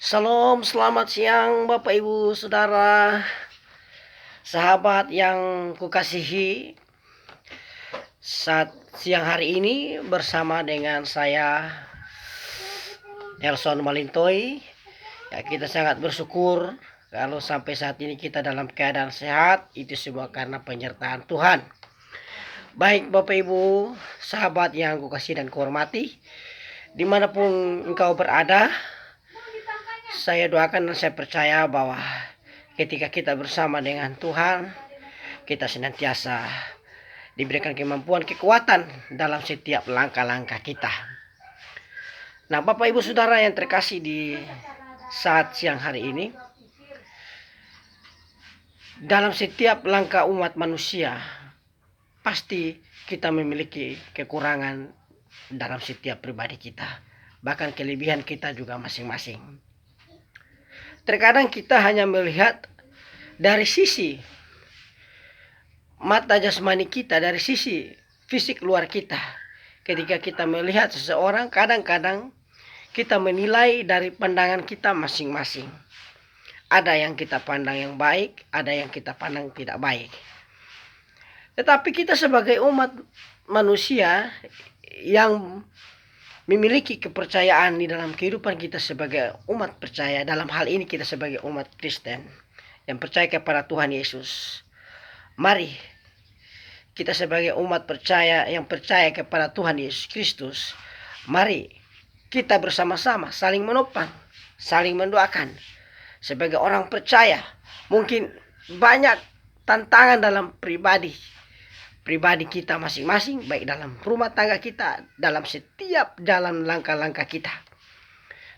Salam, selamat siang Bapak Ibu Saudara, sahabat yang kukasihi. Saat siang hari ini bersama dengan saya Nelson Malintoy, ya, kita sangat bersyukur kalau sampai saat ini kita dalam keadaan sehat. Itu semua karena penyertaan Tuhan. Baik Bapak Ibu, sahabat yang kukasihi dan kuhormati, dimanapun engkau berada, saya doakan dan saya percaya bahwa ketika kita bersama dengan Tuhan, kita senantiasa diberikan kemampuan, kekuatan dalam setiap langkah-langkah kita. Nah, Bapak Ibu Saudara yang terkasih, di saat siang hari ini, dalam setiap langkah umat manusia, pasti kita memiliki kekurangan dalam setiap pribadi kita. Bahkan kelebihan kita juga masing-masing. Terkadang kita hanya melihat dari sisi mata jasmani kita, dari sisi fisik luar kita. Ketika kita melihat seseorang, kadang-kadang kita menilai dari pandangan kita masing-masing. Ada yang kita pandang yang baik, ada yang kita pandang tidak baik. Tetapi kita sebagai umat manusia yang memiliki kepercayaan di dalam kehidupan kita sebagai umat percaya, dalam hal ini kita sebagai umat Kristen yang percaya kepada Tuhan Yesus, mari kita sebagai umat percaya yang percaya kepada Tuhan Yesus Kristus, mari kita bersama-sama saling menopang, saling mendoakan. Sebagai orang percaya, mungkin banyak tantangan dalam pribadi kita masing-masing, baik dalam rumah tangga kita, dalam setiap jalan langkah-langkah kita.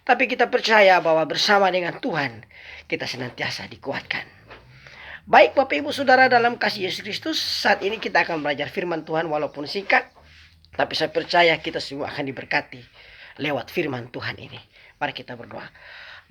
Tapi kita percaya bahwa bersama dengan Tuhan kita senantiasa dikuatkan. Baik Bapak Ibu Saudara dalam kasih Yesus Kristus, saat ini kita akan belajar firman Tuhan walaupun singkat, tapi saya percaya kita semua akan diberkati lewat firman Tuhan ini. Mari kita berdoa.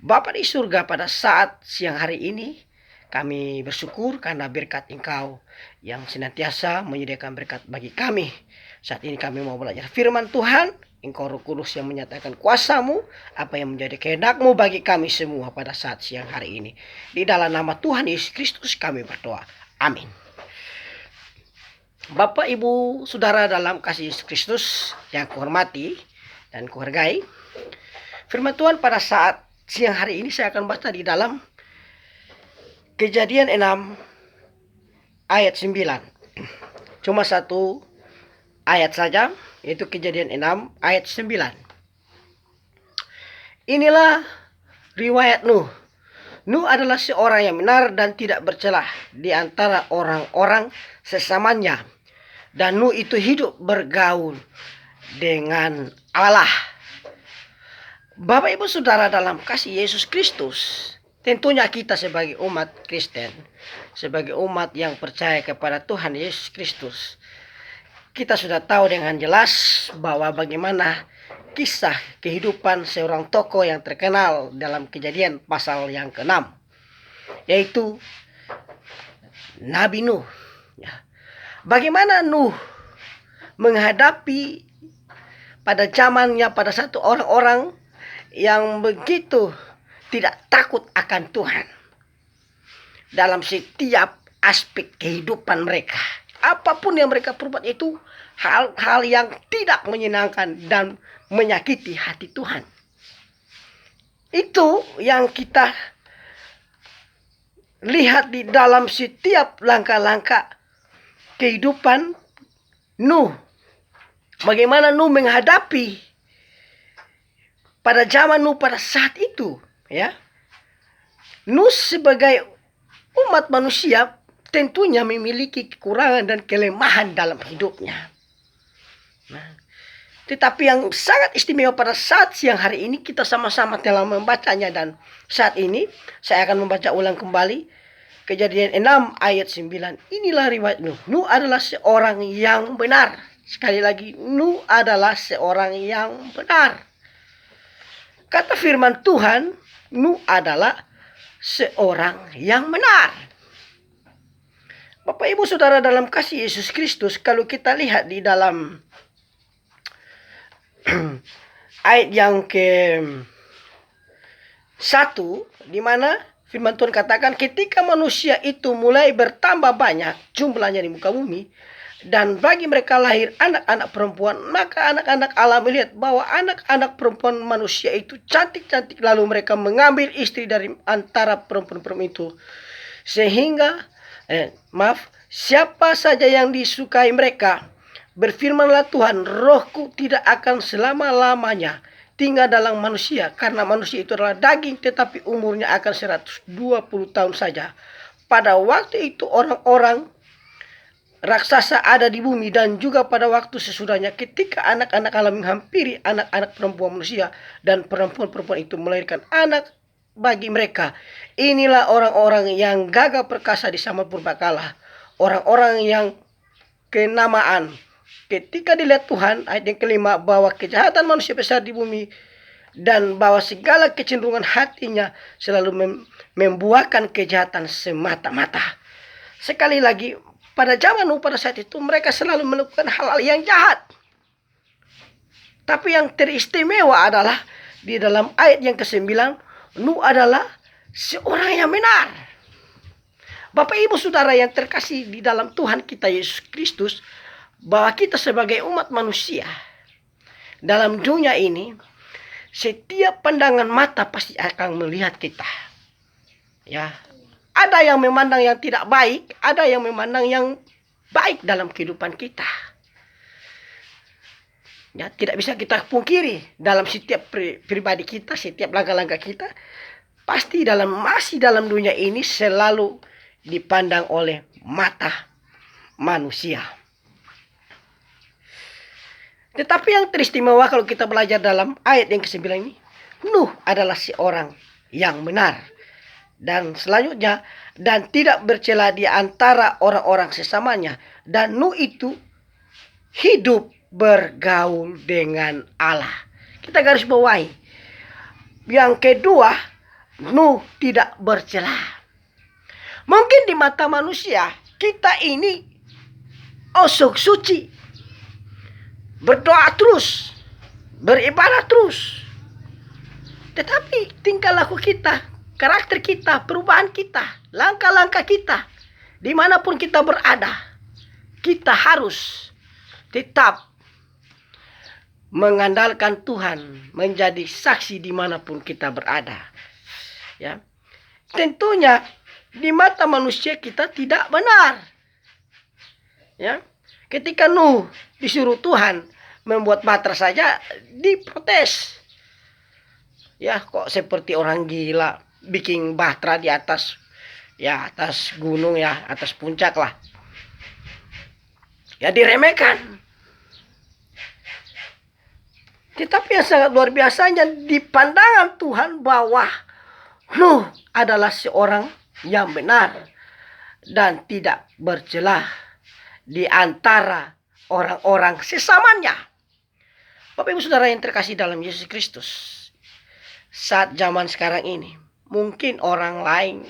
Bapa di surga, pada saat siang hari ini kami bersyukur karena berkat Engkau yang senantiasa menyediakan berkat bagi kami. Saat ini kami mau belajar firman Tuhan. Engkau Roh Kudus yang menyatakan kuasa-Mu, apa yang menjadi kehendak-Mu bagi kami semua pada saat siang hari ini. Di dalam nama Tuhan Yesus Kristus kami berdoa. Amin. Bapak Ibu Saudara dalam kasih Yesus Kristus yang kuhormati dan kuhargai, firman Tuhan pada saat siang hari ini saya akan baca di dalam Kejadian 6 ayat 9. Cuma satu ayat saja, yaitu Kejadian 6 ayat 9. Inilah riwayat Nuh. Nuh adalah seorang yang benar dan tidak bercelah di antara orang-orang sesamanya. Dan Nuh itu hidup bergaul dengan Allah. Bapak Ibu Saudara dalam kasih Yesus Kristus, tentunya kita sebagai umat Kristen, sebagai umat yang percaya kepada Tuhan Yesus Kristus, kita sudah tahu dengan jelas bahwa bagaimana kisah kehidupan seorang tokoh yang terkenal dalam Kejadian pasal yang ke-6, yaitu Nabi Nuh. Bagaimana Nuh menghadapi pada zamannya, pada satu orang-orang yang begitu tidak takut akan Tuhan dalam setiap aspek kehidupan mereka. Apapun yang mereka perbuat itu hal-hal yang tidak menyenangkan dan menyakiti hati Tuhan. Itu yang kita lihat di dalam setiap langkah-langkah kehidupan Nuh. Bagaimana Nuh menghadapi pada zaman Nuh pada saat itu, ya. Nuh sebagai umat manusia tentunya memiliki kekurangan dan kelemahan dalam hidupnya. Tetapi yang sangat istimewa pada saat siang hari ini kita sama-sama telah membacanya, dan saat ini saya akan membaca ulang kembali Kejadian 6 ayat 9. Inilah riwayat Nuh. Nuh adalah seorang yang benar. Sekali lagi, Nuh adalah seorang yang benar. Kata firman Tuhan, Nuh adalah seorang yang benar. Bapak Ibu Saudara dalam kasih Yesus Kristus, kalau kita lihat di dalam ayat yang ke-9 1, di mana firman Tuhan katakan ketika manusia itu mulai bertambah banyak jumlahnya di muka bumi, dan bagi mereka lahir anak-anak perempuan, maka anak-anak Allah melihat bahwa anak-anak perempuan manusia itu cantik-cantik, lalu mereka mengambil istri dari antara perempuan-perempuan itu. Sehingga, siapa saja yang disukai mereka, berfirmanlah Tuhan, rohku tidak akan selama-lamanya tinggal dalam manusia, karena manusia itu adalah daging, tetapi umurnya akan 120 tahun saja. Pada waktu itu orang-orang raksasa ada di bumi, dan juga pada waktu sesudahnya ketika anak-anak Allah menghampiri anak-anak perempuan manusia, dan perempuan-perempuan itu melahirkan anak bagi mereka. Inilah orang-orang yang gagah perkasa di zaman purbakala, orang-orang yang kenamaan. Ketika dilihat Tuhan, ayat yang kelima, bahwa kejahatan manusia besar di bumi, dan bahwa segala kecenderungan hatinya selalu membuahkan kejahatan semata-mata. Sekali lagi, pada zaman Nuh, pada saat itu mereka selalu melakukan hal-hal yang jahat. Tapi yang teristimewa adalah di dalam ayat yang ke-9, Nuh adalah seorang yang benar. Bapak Ibu Saudara yang terkasih di dalam Tuhan kita Yesus Kristus, bahwa kita sebagai umat manusia dalam dunia ini, setiap pandangan mata pasti akan melihat kita. Ya, ada yang memandang yang tidak baik, ada yang memandang yang baik dalam kehidupan kita. Ya, tidak bisa kita pungkiri dalam setiap pribadi kita, setiap langkah-langkah kita, pasti masih dalam dunia ini selalu dipandang oleh mata manusia. Tetapi yang teristimewa kalau kita belajar dalam ayat yang ke-9 ini, Nuh adalah seorang yang benar. Dan selanjutnya, dan tidak bercela di antara orang-orang sesamanya. Dan Nuh itu hidup bergaul dengan Allah. Kita garis bawahi. Yang kedua, Nuh tidak bercela. Mungkin di mata manusia, kita ini suci, berdoa terus, beribadah terus. Tetapi tingkah laku kita, karakter kita, perubahan kita, langkah-langkah kita, dimanapun kita berada, kita harus tetap mengandalkan Tuhan, menjadi saksi dimanapun kita berada. Ya, tentunya di mata manusia kita tidak benar. Ya, ketika Nuh disuruh Tuhan membuat bahtera saja diprotes. Ya, kok seperti orang gila bikin bahtera di atas gunung, ya, atas puncak lah. Ya, diremehkan. Tetapi yang sangat luar biasanya di pandangan Tuhan bahwa Nuh adalah seorang yang benar dan tidak bercela di antara orang-orang sesamanya. Bapak Ibu Saudara yang terkasih dalam Yesus Kristus, saat zaman sekarang ini, mungkin orang lain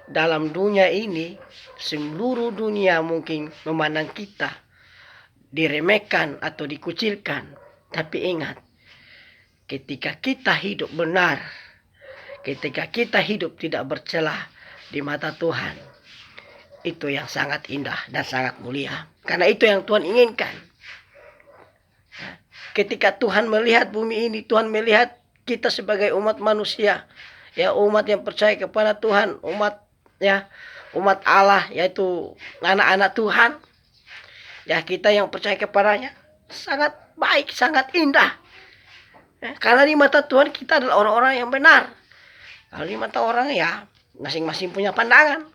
dalam dunia ini, seluruh dunia mungkin memandang kita diremehkan atau dikucilkan. Tapi ingat, ketika kita hidup benar, ketika kita hidup tidak bercela di mata Tuhan, itu yang sangat indah dan sangat mulia. Karena itu yang Tuhan inginkan. Ketika Tuhan melihat bumi ini, Tuhan melihat kita sebagai umat manusia, ya, umat yang percaya kepada Tuhan, umat Allah, yaitu anak-anak Tuhan, ya, kita yang percaya kepadanya, sangat baik, sangat indah. Ya, karena di mata Tuhan kita adalah orang-orang yang benar. Kalau di mata orang, ya, masing-masing punya pandangan.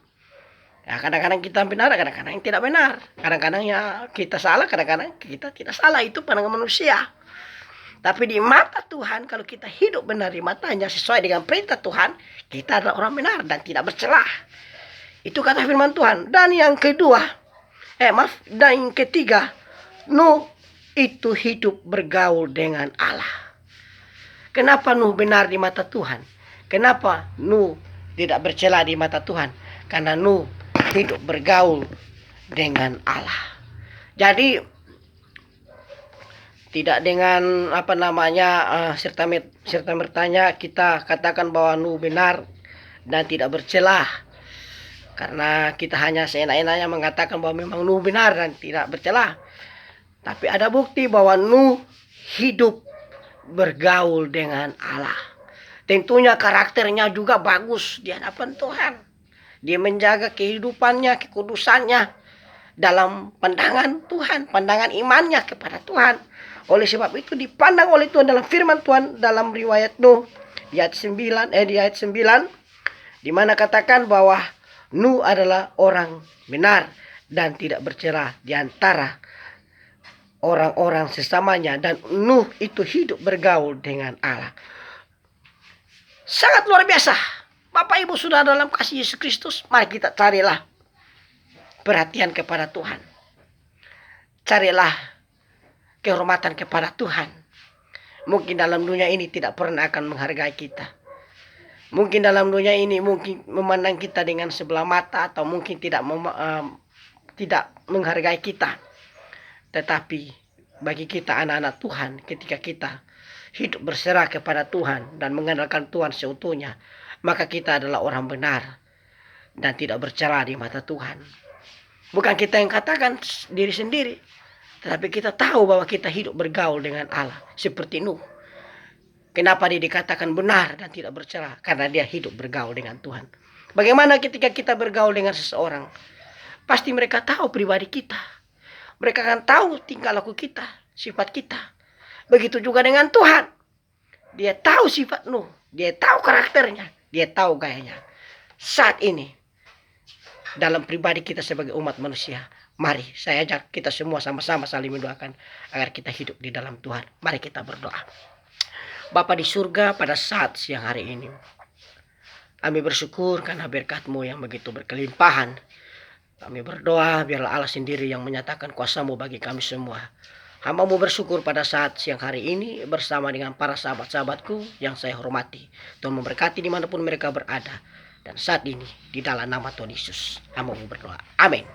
Ya, kadang-kadang kita benar, kadang-kadang tidak benar. Kadang-kadang ya kita salah, kadang-kadang kita tidak salah. Itu pandangan manusia. Tapi di mata Tuhan, kalau kita hidup benar di matanya sesuai dengan perintah Tuhan, kita adalah orang benar dan tidak bercelah. Itu kata firman Tuhan. Dan yang kedua, dan yang ketiga, Nuh itu hidup bergaul dengan Allah. Kenapa Nuh benar di mata Tuhan? Kenapa Nuh tidak bercela di mata Tuhan? Karena Nuh hidup bergaul dengan Allah. Jadi Tidak dengan serta mertanya kita katakan bahwa nu benar dan tidak bercelah, karena kita hanya seenak-enaknya mengatakan bahwa memang nu benar dan tidak bercelah. Tapi ada bukti bahwa nu hidup bergaul dengan Allah. Tentunya karakternya juga bagus di hadapan Tuhan. Dia menjaga kehidupannya, kekudusannya dalam pandangan Tuhan, pandangan imannya kepada Tuhan. Oleh sebab itu dipandang oleh Tuhan dalam firman Tuhan dalam riwayat Nuh di ayat 9, di mana katakan bahwa Nuh adalah orang benar dan tidak bercelah di antara orang-orang sesamanya, dan Nuh itu hidup bergaul dengan Allah. Sangat luar biasa. Bapak Ibu sudah dalam kasih Yesus Kristus, mari kita carilah perhatian kepada Tuhan. Carilah kehormatan kepada Tuhan. Mungkin dalam dunia ini tidak pernah akan menghargai kita. Mungkin dalam dunia ini mungkin memandang kita dengan sebelah mata, atau mungkin tidak menghargai kita. Tetapi bagi kita anak-anak Tuhan, ketika kita hidup berserah kepada Tuhan dan mengandalkan Tuhan seutuhnya, maka kita adalah orang benar dan tidak bercela di mata Tuhan. Bukan kita yang katakan diri sendiri, tetapi kita tahu bahwa kita hidup bergaul dengan Allah seperti Nuh. Kenapa dia dikatakan benar dan tidak bercela? Karena dia hidup bergaul dengan Tuhan. Bagaimana ketika kita bergaul dengan seseorang? Pasti mereka tahu pribadi kita. Mereka akan tahu tingkah laku kita, sifat kita. Begitu juga dengan Tuhan. Dia tahu sifat Nuh, dia tahu karakternya, dia tahu gayanya. Saat ini, dalam pribadi kita sebagai umat manusia, mari saya ajak kita semua sama-sama saling mendoakan agar kita hidup di dalam Tuhan. Mari kita berdoa. Bapa di surga, pada saat siang hari ini, kami bersyukur karena berkat-Mu yang begitu berkelimpahan. Kami berdoa biarlah Allah sendiri yang menyatakan kuasa-Mu bagi kami semua. Hamba-Mu bersyukur pada saat siang hari ini bersama dengan para sahabat-sahabatku yang saya hormati. Tuhan memberkati dimanapun mereka berada. Dan saat ini di dalam nama Tuhan Yesus, hamba-Mu berdoa. Amin.